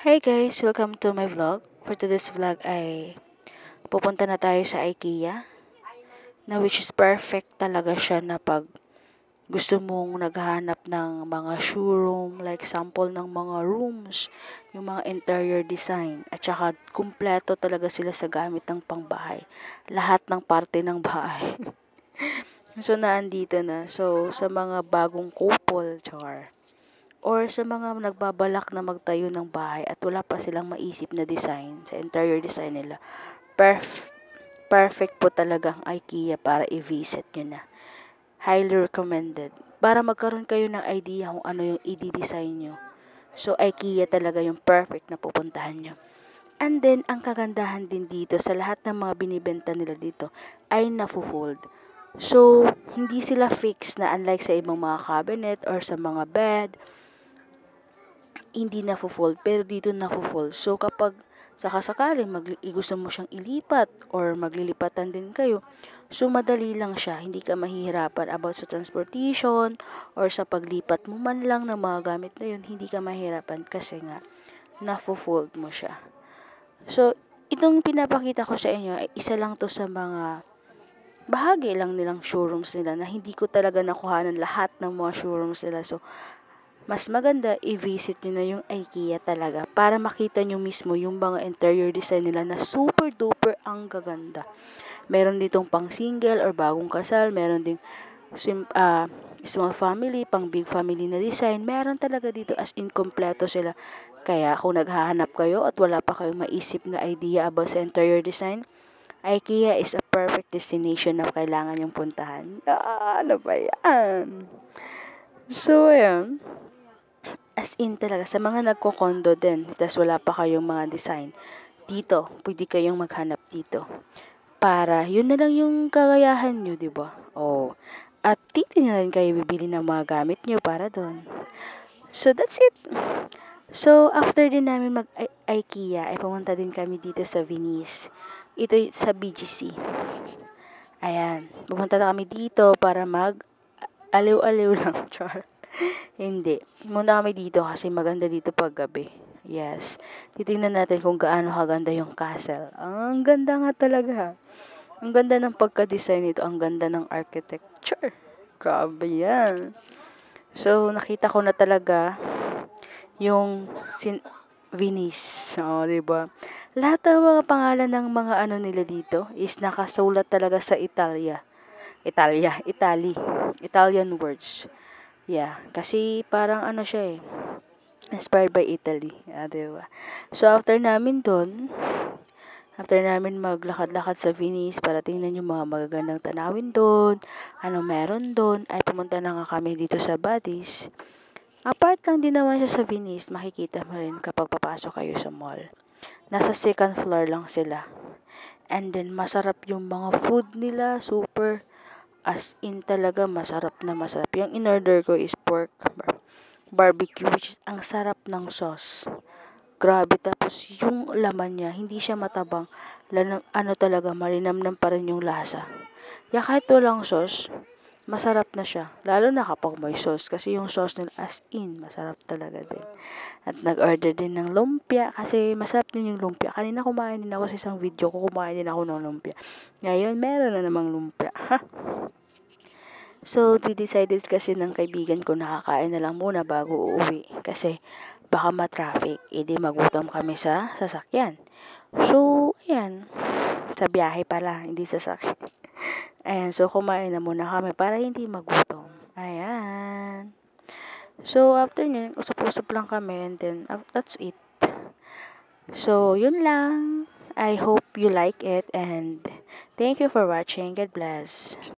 Hi guys! Welcome to my vlog. For today's vlog ay pupunta na tayo sa IKEA na which is perfect talaga siya na pag gusto mong naghahanap ng mga showroom like sample ng mga rooms, yung mga interior design at saka kumpleto talaga sila sa gamit ng pangbahay. Lahat ng parte ng bahay. So naandito na. So sa mga bagong couple, char. Or sa mga nagbabalak na magtayo ng bahay at wala pa silang maisip na design sa interior design nila. Perfect po talaga ang IKEA para i-visit nyo na. Highly recommended. Para magkaroon kayo ng idea kung ano yung i-design nyo. So IKEA talaga yung perfect na pupuntahan nyo. And then, ang kagandahan din dito sa lahat ng mga binibenta nila dito ay nafu-fold. So, hindi sila fixed na unlike sa ibang mga cabinet or sa mga bed, hindi na-fold, pero dito na-fold. So, kapag sakasakaling gusto mo siyang ilipat or maglilipatan din kayo, so madali lang siya. Hindi ka mahihirapan about sa transportation or sa paglipat mo man lang ng mga gamit na yun, hindi ka mahihirapan kasi nga na-fold mo siya. So, itong pinapakita ko sa inyo ay isa lang to sa mga bahagi lang nilang showrooms nila na hindi ko talaga nakuhanan lahat ng mga showrooms nila. So, mas maganda i-visit nyo na yung IKEA talaga para makita nyo mismo yung mga interior design nila na super duper ang gaganda. Meron ditong pang single or bagong kasal, meron ding small family, pang big family na design. Meron talaga dito as in kompleto sila. Kaya kung naghahanap kayo at wala pa kayong maisip na idea about sa interior design, IKEA is a perfect destination na kailangan yung puntahan. Ano ba yan? So, ayan. As in talaga, sa mga nagko-condo din, tas wala pa kayong mga design, dito, pwede kayong maghanap dito. Para, yun na lang yung kagayahan nyo, di ba? Oh. At dito na rin kayo bibili ng mga gamit nyo para doon. So, that's it. So, after din namin mag-IKEA, ay pumunta din kami dito sa Venice. Ito sa BGC. Ayan. Pumunta na kami dito para aliw-aliw lang, char. Hindi. Muna kami dito kasi maganda dito pag gabi. Yes. Titingnan natin kung gaano kaganda yung castle. Ang ganda nga talaga. Ang ganda ng pagka-design nito. Ang ganda ng architecture. Grabe yan. So, nakita ko na talaga yung Venice. O, diba? Lahat ng mga pangalan ng mga ano nila dito is nakasulat talaga sa Italy. Italian words. Yeah, kasi parang ano siya inspired by Italy. Diba? So, after namin maglakad-lakad sa Venice para tingnan yung mga magagandang tanawin doon, ano meron doon, ay pumunta na nga kami dito sa Badis. Apart lang din naman siya sa Venice, makikita mo rin kapag papasok kayo sa mall. Nasa second floor lang sila. And then, masarap yung mga food nila, super. As in talaga, masarap na masarap. Yung in-order ko is pork barbecue, which is ang sarap ng sauce. Grabe, tapos yung laman niya, hindi siya matabang. Ano talaga, malinamnam pa rin yung lasa. Kaya kahit walang sauce, masarap na siya. Lalo na kapag may sauce, kasi yung sauce nila as in, masarap talaga din. At nag-order din ng lumpia, kasi masarap din yung lumpia. Kanina kumain din ako sa isang video ko, kumain din ako ng lumpia. Ngayon, meron na namang lumpia. Ha? So, we decided kasi ng kaibigan ko nakakain na lang muna bago uuwi. Kasi, baka ma-traffic. Di magutom kami sa sasakyan. So, ayan. Sa biyahe pala, hindi sa sasakyan. Ayan, so kumain na muna kami para hindi magutom. Ayan. So, after nyo, usap-usap lang kami and then, that's it. So, yun lang. I hope you like it and thank you for watching. God bless.